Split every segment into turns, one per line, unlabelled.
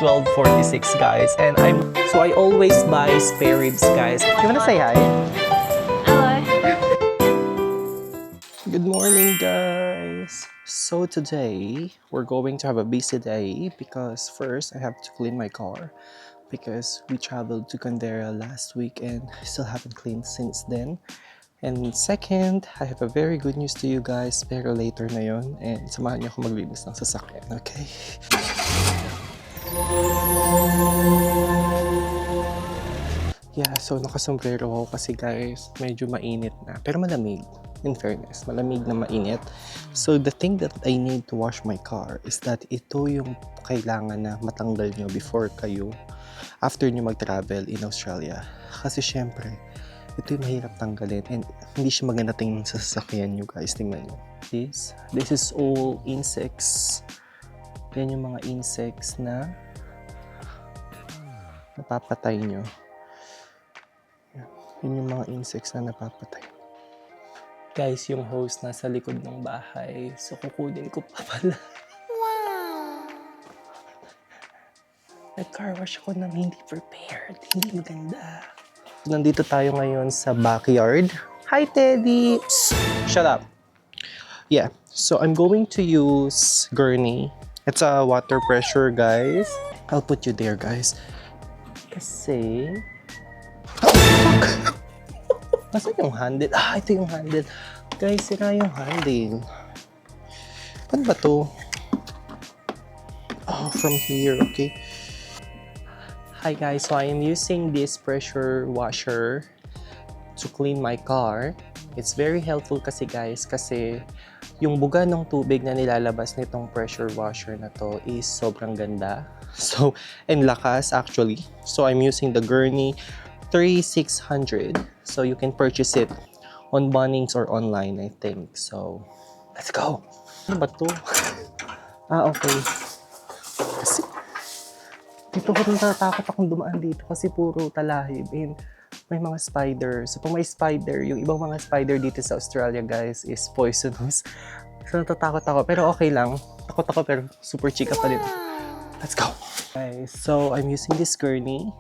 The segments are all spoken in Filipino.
12:46, guys, and I always buy spare ribs, guys. You wanna say hi? Good morning, guys. So today we're going to have a busy day because first I have to clean my car because we traveled to Candera last week and I still haven't cleaned since then. And second, I have a very good news to you guys, pero later na yon, and samahan niyo ako maglinis ng sasakyan, okay? Yeah, so nakasombrero ako kasi guys, medyo mainit na, pero malamig. In fairness, malamig na mainit. So the thing that I need to wash my car is that ito yung kailangan na matanggal nyo before kayo, after nyo mag-travel in Australia. Kasi syempre, ito yung mahirap tanggalin and hindi siya maganda tingnan sa sasakyan nyo, guys. Tingnan nyo. This is all insects. Yan yung mga insects na napapatay nyo. Yun yung mga insects na napapatay. Guys, yung hose nasa likod ng bahay. So, kukunin ko pa pala. Wow! Nag-car wash ako nang hindi prepared. Hindi maganda. Nandito tayo ngayon sa backyard. Hi, Teddy! Shut up. Yeah, so I'm going to use gurney. It's a water pressure, guys. I'll put you there, guys. Kasi... Nasaan yung handle? Ah, ito yung handle. Guys, sira yung handle. Paano ba to? Oh, from here, okay. Hi guys, so I am using this pressure washer to clean my car. It's very helpful kasi guys, kasi yung buga ng tubig na nilalabas nitong pressure washer na to is sobrang ganda. So, and lakas actually. So I'm using the Gurney 3600. So you can purchase it on Bunnings or online, I think. So, let's go. Ano ba to? Ah, okay. Kasi dito ko natatakot akong dumaan dito kasi puro talahib and may mga spider. So, pag may spider, yung ibang mga spider dito sa Australia, guys, is poisonous. So, natatakot ako. Pero okay lang. Takot ako pero super chika pa din. Let's go! Guys, so I'm using this gurney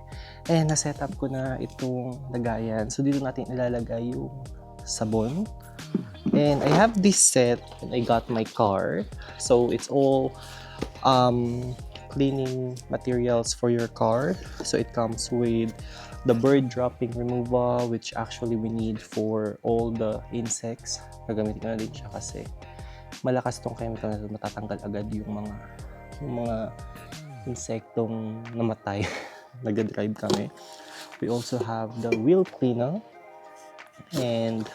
and na-set up ko na itong lagayan. So, dito natin ilalagay yung sabon. And I have this set when I got my car. So, it's all cleaning materials for your car. So it comes with the bird dropping removal, which actually we need for all the insects. Gagamitin ko na din siya kasi malakas tong chemical na matatanggal agad yung mga insektong namatay. Nag-drive kami. We also have the wheel cleaner, and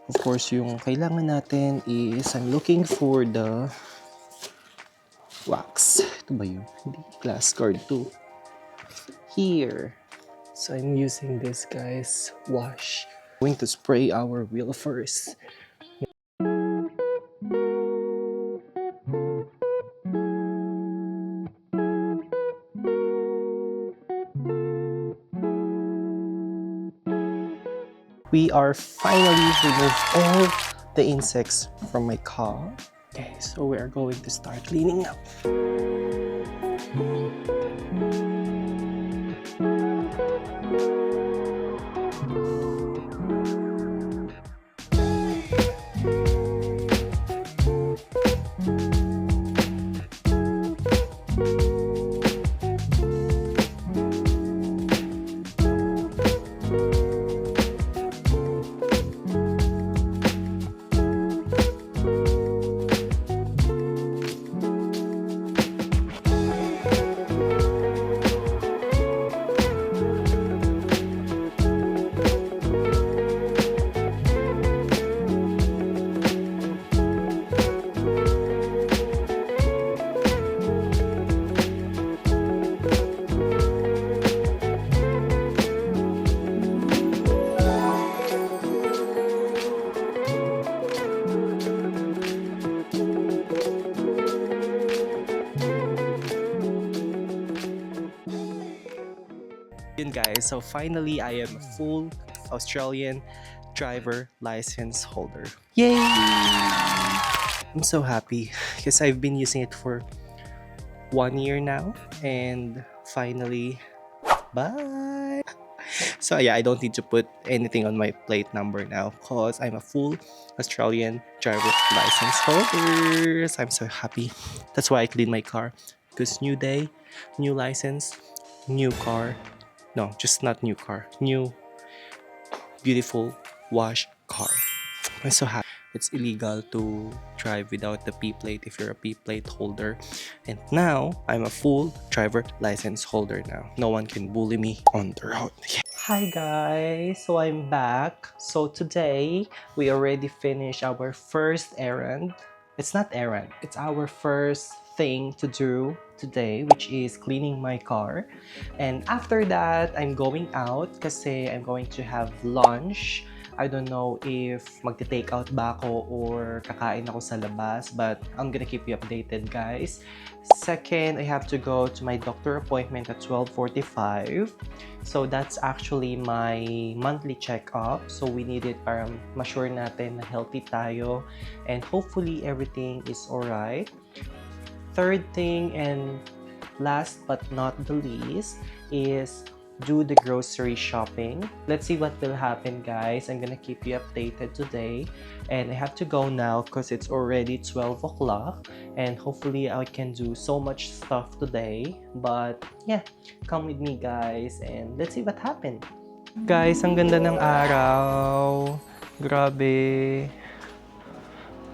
of course yung kailangan natin is I'm looking for the wax. Ito ba yun? Hindi. Glass guard 2. Here. So I'm using this, guys. Wash. I'm going to spray our wheel first. We are finally removed all the insects from my car. Okay, so we are going to start cleaning up. Yun guys, so finally I am a full Australian driver license holder. Yay! I'm so happy because I've been using it for 1 year now. And finally, bye! So yeah, I don't need to put anything on my plate number now because I'm a full Australian driver license holder. So I'm so happy. That's why I clean my car. Because new day, new license, new car. No, just not new car. New, beautiful, wash car. I'm so happy. It's illegal to drive without the P plate if you're a P plate holder. And now, I'm a full driver license holder now. No one can bully me on the road. Hi guys! So I'm back. So today, we already finished our first errand. It's not errand. It's our first thing to do today, which is cleaning my car. And after that, I'm going out kasi I'm going to have lunch. I don't know if magte-take out ba ako or kakain ako sa labas, but I'm gonna keep you updated, guys. Second, I have to go to my doctor appointment at 12:45. So that's actually my monthly checkup. So we need it para ma-sure natin na healthy tayo and hopefully everything is alright. Third thing and last but not the least is do the grocery shopping. Let's see what will happen, guys. I'm gonna keep you updated today. And I have to go now because it's already 12 o'clock. And hopefully I can do so much stuff today. But yeah, come with me, guys. And let's see what happened. Guys, ang ganda ng araw. Grabe.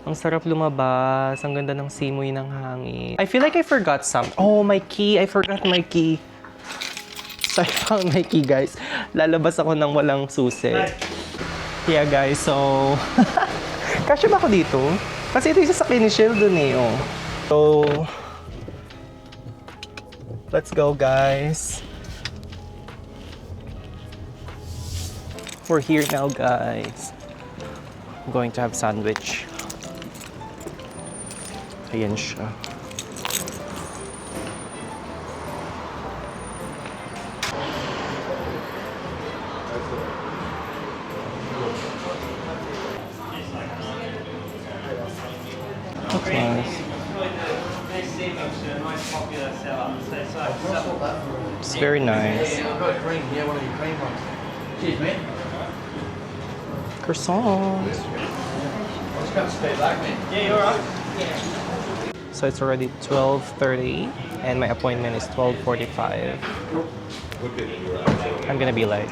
Ang sarap lumabas. Ang ganda ng simoy ng hangin. I feel like I forgot something. Oh, my key. I forgot my key. So I found my key, guys. Lalabas ako ng walang susi. Yeah, guys. So, kasya ba ako dito? Kasi ito yung sasakyan ni Sheldon eh. Oh. So, let's go, guys. We're here now, guys. I'm going to have sandwich. Ayan siya. That's nice. It's very nice. Croissants. So it's already 12:30 and my appointment is 12:45. I'm gonna be late.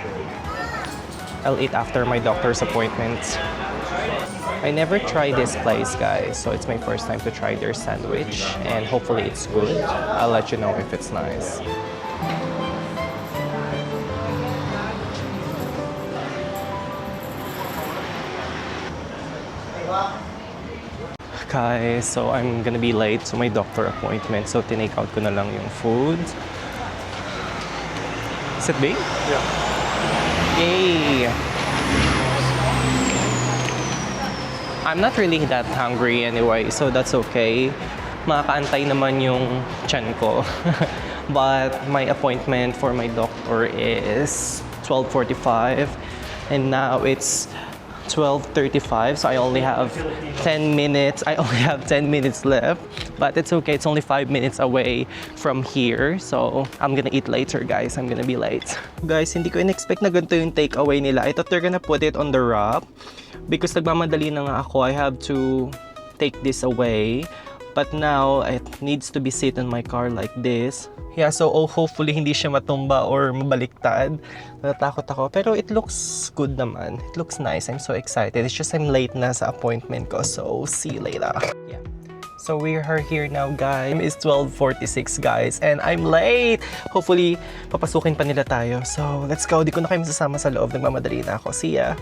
I'll eat after my doctor's appointment. I never tried this place, guys, so it's my first time to try their sandwich and hopefully it's good. I'll let you know if it's nice. Guys, so I'm gonna be late to my doctor appointment, so tinake out ko na lang yung food. Is it big? Yeah. Yay! I'm not really that hungry anyway, so that's okay. Makakaantay naman yung tiyan ko. But my appointment for my doctor is 12:45 and now it's 12:35, so I only have 10 minutes. I only have 10 minutes left, but it's okay. It's only 5 minutes away from here, so I'm gonna eat later, guys. I'm gonna be late. Guys, hindi ko in-expect na ganito yung takeaway nila. I thought they're gonna put it on the wrap. Because nagmamadali na nga ako, I have to take this away. But now, it needs to be sit in my car like this. Yeah, so hopefully hindi siya matumba or mabaliktad. Natatakot ako. Pero it looks good naman. It looks nice. I'm so excited. It's just I'm late na sa appointment ko. So, see you later. Yeah. So, we are here now, guys. It's 12:46, guys. And I'm late! Hopefully, papasukin pa nila tayo. So, let's go. Di ko na kayo masasama sa loob. Nagmamadali na ako. See ya!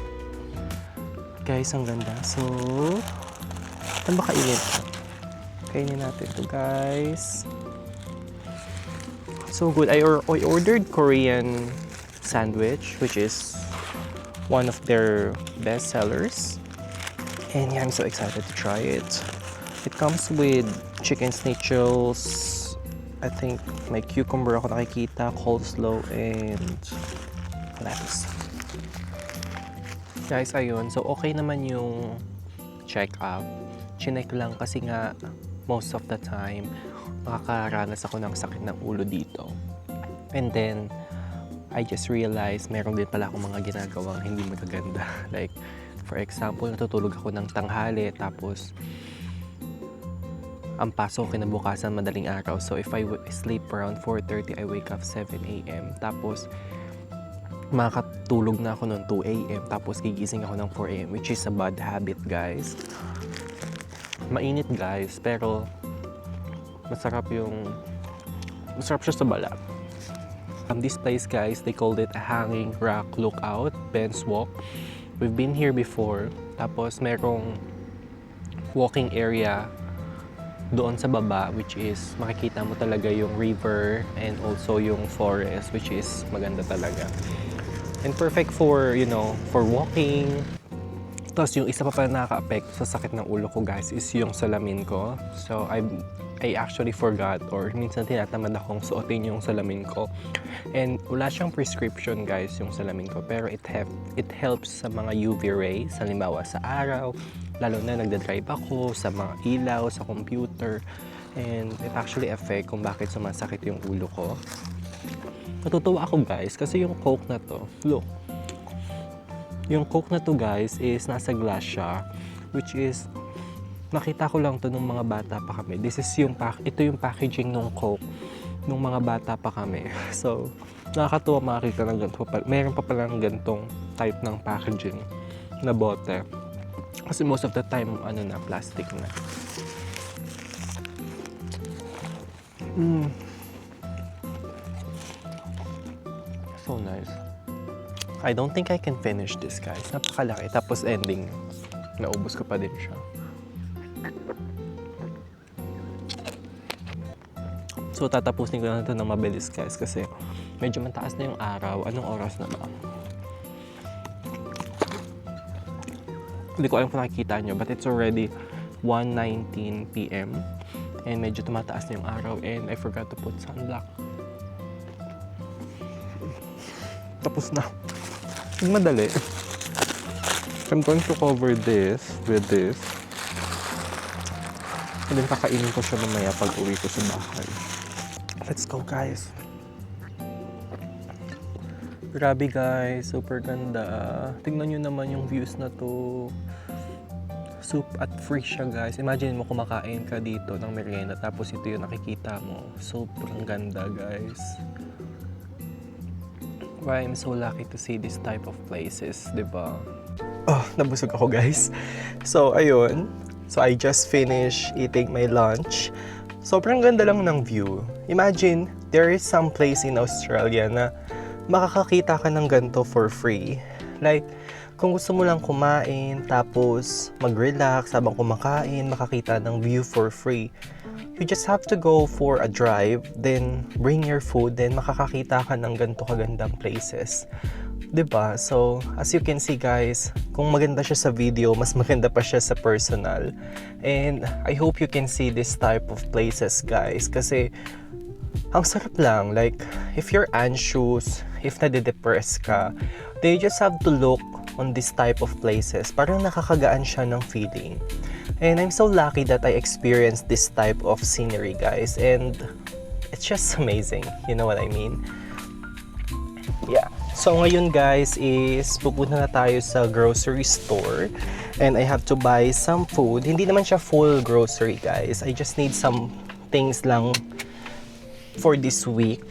Guys, ang ganda. So, saan ba kainit? Kainin natin ito, guys. So good. I ordered Korean sandwich, which is one of their best sellers. And yeah, I'm so excited to try it. It comes with chicken schnitzels. I think may cucumber ako nakikita, coleslaw, and lettuce. Guys, ayun. So, okay naman yung check-up. Chinek lang kasi nga most of the time nakakaranas ako ng sakit ng ulo dito. And then, I just realized meron din pala akong mga ginagawang hindi magaganda. Like, for example, natutulog ako ng tanghali, tapos ang pasok kinabukasan madaling araw. So, if I sleep around 4:30, I wake up 7 a.m. Tapos, makakatulog na ako noong 2 a.m. Tapos, gigising ako ng 4 a.m. which is a bad habit, guys. Mainit, guys, pero masarap siya sa balat. This place, guys, they called it a hanging rock lookout, Ben's Walk. We've been here before. Tapos merong walking area doon sa baba, which is makikita mo talaga yung river and also yung forest, which is maganda talaga. And perfect for, for walking. Tapos yung isa pa pala nakaka-apekto sa sakit ng ulo ko, guys, is yung salamin ko. So I actually forgot, or minsan tinatamad akong suotin yung salamin ko. And wala siyang prescription, guys, yung salamin ko. Pero it helps sa mga UV rays, halimbawa sa araw, lalo na nagdadrive ako, sa mga ilaw, sa computer. And it actually affect kung bakit sumasakit yung ulo ko. Natutuwa ako, guys, kasi yung Coke na to, look. Yung Coke na to, guys, is nasa glass siya, which is nakita ko lang to nung mga bata pa kami. Ito yung packaging ng Coke nung mga bata pa kami. So, nakakatuwa makakita ng ganito. Meron pa palang ganitong type ng packaging na bote. Kasi most of the time, plastic na. So nice. I don't think I can finish this, guys. Napakalaki. Tapos ending, naubos ko pa din siya. So, tatapusin ko na ito ng mabilis, guys, kasi medyo mataas na yung araw. Anong oras na ba? Hindi ko alam kung nakikita nyo, but it's already 1:19 p.m. And medyo tumataas na yung araw, and I forgot to put sunblock. Tapos na. Madali. I'm going to cover this with this. And then kakainin ko siya mamaya pag uwi ko sa bahay. Let's go, guys. Grabe, guys. Super ganda. Tingnan nyo naman yung views na to. Soup at free siya, guys. Imagine mo kumakain ka dito ng merienda tapos ito yung nakikita mo. Sobrang ganda, guys. Why I'm so lucky to see this type of places, diba? Oh, nabusog ako, guys. So, ayun. So, I just finished eating my lunch. Sobrang ganda lang ng view. Imagine, there is some place in Australia na makakakita ka ng ganito for free. Like, kung gusto mo lang kumain, tapos mag-relax habang kumakain, makakita ng view for free. You just have to go for a drive, then bring your food, then makakakita ka ng ganito kagandang places. Diba? So, as you can see, guys, kung maganda siya sa video, mas maganda pa siya sa personal. And I hope you can see this type of places, guys, kasi ang sarap lang. Like, if you're anxious, if nade-depress ka, then you just have to look on this type of places. Parang nakakagaan siya ng feeling. And I'm so lucky that I experienced this type of scenery, guys. And it's just amazing. You know what I mean? Yeah. So ngayon, guys, is pupunta na tayo sa grocery store. And I have to buy some food. Hindi naman siya full grocery, guys. I just need some things lang for this week.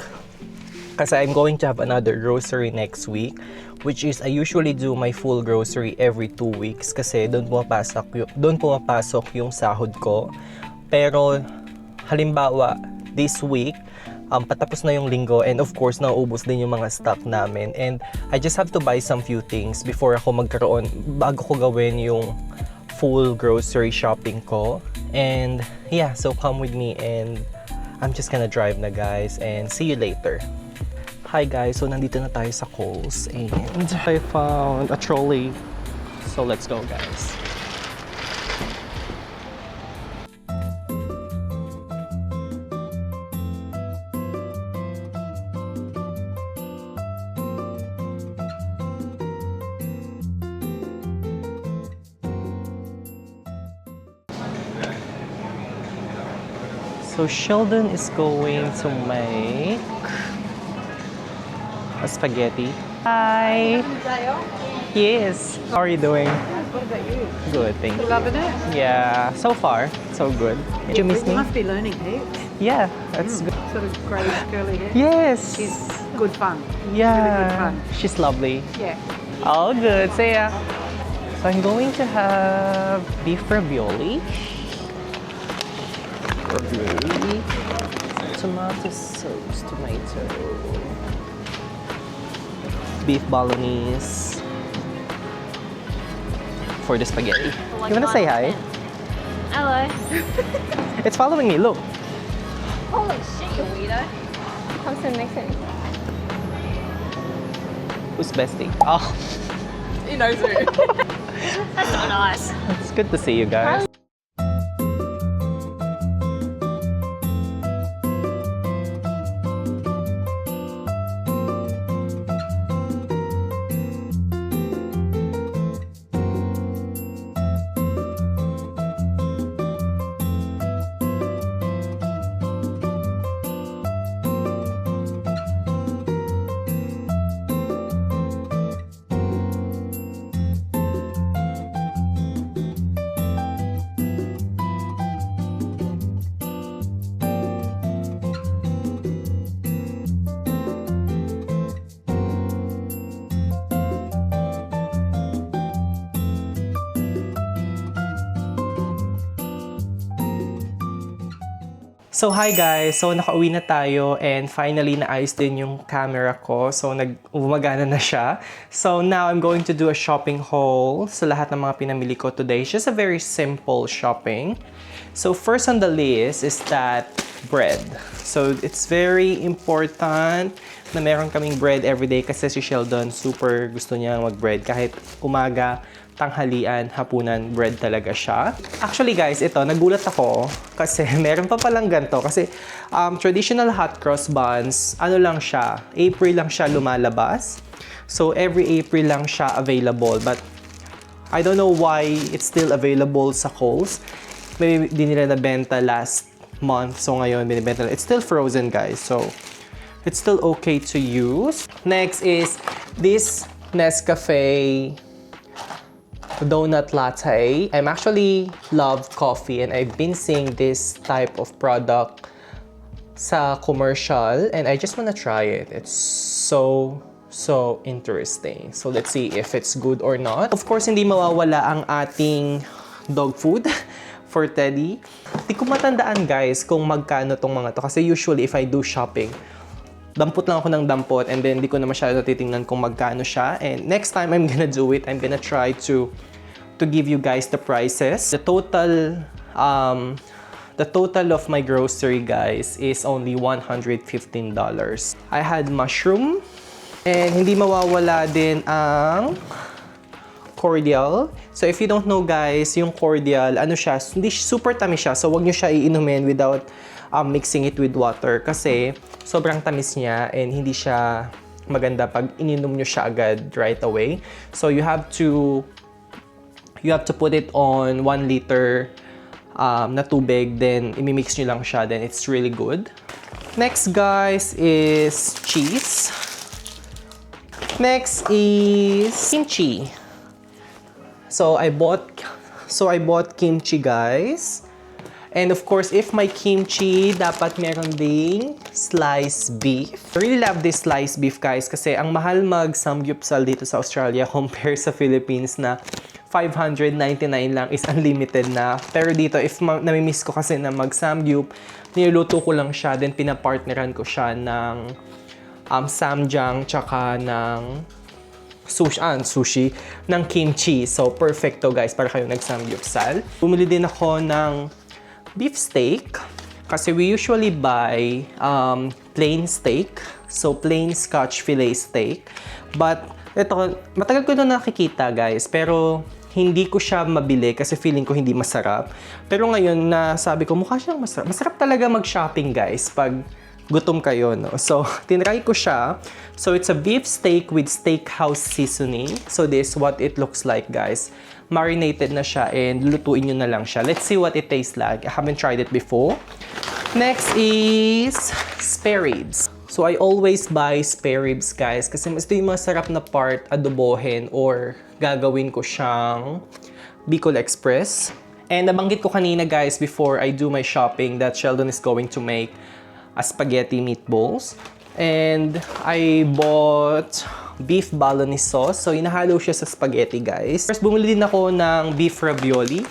Kasi I'm going to have another grocery next week, which is I usually do my full grocery every 2 weeks kasi doon pumapasok yung sahod ko. Pero halimbawa this week, patapos na yung linggo, and of course nauubos din yung mga stock namin, and I just have to buy some few things bago ko gawin yung full grocery shopping ko. And yeah, so come with me and I'm just gonna drive na, guys, and see you later. Hi, guys, so nandito na tayo sa Coles and I found a trolley. So let's go, guys. So Sheldon is going to make a spaghetti. Hi. Yes. How are you doing?
What about you?
Good, thank you.
Loving it?
Yeah, so far, so good. Did you miss
You
me?
must be learning heaps.
Yeah, that's good.
Sort of greyish curly hair.
Yes.
She's good fun.
Yeah.
Really good fun.
She's lovely.
Yeah.
All good. See ya. So I'm going to have beef ravioli. Tomato sauce, tomato. Beef bolognese. For the spaghetti. You wanna say hi?
Hello.
It's following me, look.
Holy shit, you weirdo. Come sit next to me.
Who's bestie? Oh,
He knows who.
That's not nice.
it's good to see you guys. So hi guys, so nakauwi na tayo and finally naayos din yung camera ko. So umagana na siya. So now I'm going to do a shopping haul sa lahat ng mga pinamili ko today. It's just a very simple shopping. So first on the list is that bread. So it's very important na meron kaming bread everyday kasi si Sheldon super gusto niya mag-bread kahit umaga, tanghalian, hapunan, bread talaga siya. Actually guys, ito, nagulat ako kasi meron pa palang ganito. Kasi traditional hot cross buns, ano lang siya, April lang siya lumalabas. So every April lang siya available. But I don't know why it's still available sa Coles. Maybe di nila nabenta last month. So ngayon, binibenta. It's still frozen guys. So it's still okay to use. Next is this Nescafe donut latte. I'm actually love coffee and I've been seeing this type of product sa commercial and I just wanna try it. It's so interesting. So let's see if it's good or not. Of course, hindi mawawala ang ating dog food for Teddy. Di ko matandaan guys kung magkano tong mga to kasi usually if I do shopping, dampot lang ako ng dampot and then di ko na masyado titingnan kung magkano siya. And next time I'm gonna do it, I'm gonna try to give you guys the prices. The total of my grocery guys is only $115. I had mushroom and hindi mawawala din ang cordial. So if you don't know guys, yung cordial, ano siya, hindi super tamis siya. So wag niyo siya iinumin without mixing it with water kasi sobrang tamis niya and hindi siya maganda pag ininom niyo siya agad right away. So you have to put it on 1 liter na tubig, then imimix nyo lang siya, then it's really good. Next guys is cheese. Next is kimchi. So I bought kimchi guys. And of course, if my kimchi, dapat meron ding sliced beef. I really love this sliced beef guys kasi ang mahal mag-samgyupsal dito sa Australia compare sa Philippines na $599 lang is unlimited na. Pero dito, if namimiss ko kasi na mag-samgyup, niluluto ko lang siya, then pinapartneran ko siya ng samjang tsaka ng sushi ng kimchi. So, perfecto guys para kayo nag-samgyupsal. Bumili din ako ng beef steak kasi we usually buy plain steak. So, plain Scotch fillet steak. But, ito, matagal ko na nakikita guys, pero hindi ko siya mabili kasi feeling ko hindi masarap. Pero ngayon na sabi ko, mukha siyang masarap. Masarap talaga mag-shopping guys pag gutom kayo, no? So, tinry ko siya. So, it's a beef steak with steakhouse seasoning. So, this is what it looks like, guys. Marinated na siya and lutuin nyo na lang siya. Let's see what it tastes like. I haven't tried it before. Next is spare ribs. So I always buy spare ribs, guys, kasi mas ito yung masarap na part adobohin or gagawin ko siyang Bicol Express. And nabanggit ko kanina, guys, before I do my shopping that Sheldon is going to make a spaghetti meatballs. And I bought beef bolognese sauce. So inahalo siya sa spaghetti, guys. First, bumili din ako ng beef ravioli.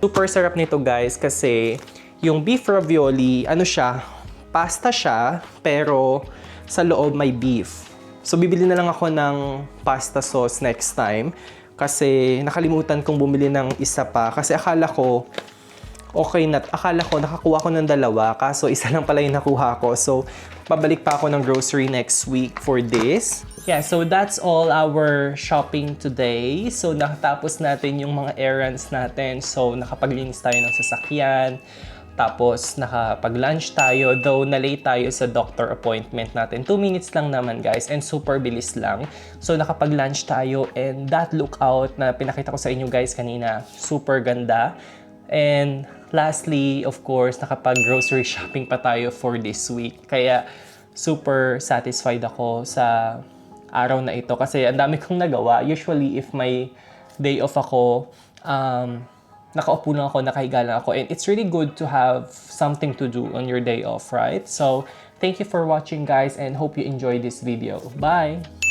Super sarap nito, guys, kasi yung beef ravioli, ano siya, pasta siya, pero sa loob may beef. So, bibili na lang ako ng pasta sauce next time. Kasi nakalimutan kong bumili ng isa pa. Kasi akala ko, nakakuha ko ng dalawa. Kaso isa lang pala yung nakuha ko. So, pabalik pa ako ng grocery next week for this. Yeah, so that's all our shopping today. So, nakatapos natin yung mga errands natin. So, nakapaglinis tayo ng sasakyan. Tapos, nakapag-lunch tayo. Though, na-late tayo sa doctor appointment natin. 2 minutes lang naman, guys. And super bilis lang. So, nakapag-lunch tayo. And that lookout na pinakita ko sa inyo, guys, kanina, super ganda. And lastly, of course, nakapag-grocery shopping pa tayo for this week. Kaya, super satisfied ako sa araw na ito. Kasi, ang dami kong nagawa. Usually, if may day off ako, nakaupo lang ako, nakahiga lang ako. And it's really good to have something to do on your day off, right? So, thank you for watching, guys, and hope you enjoyed this video. Bye!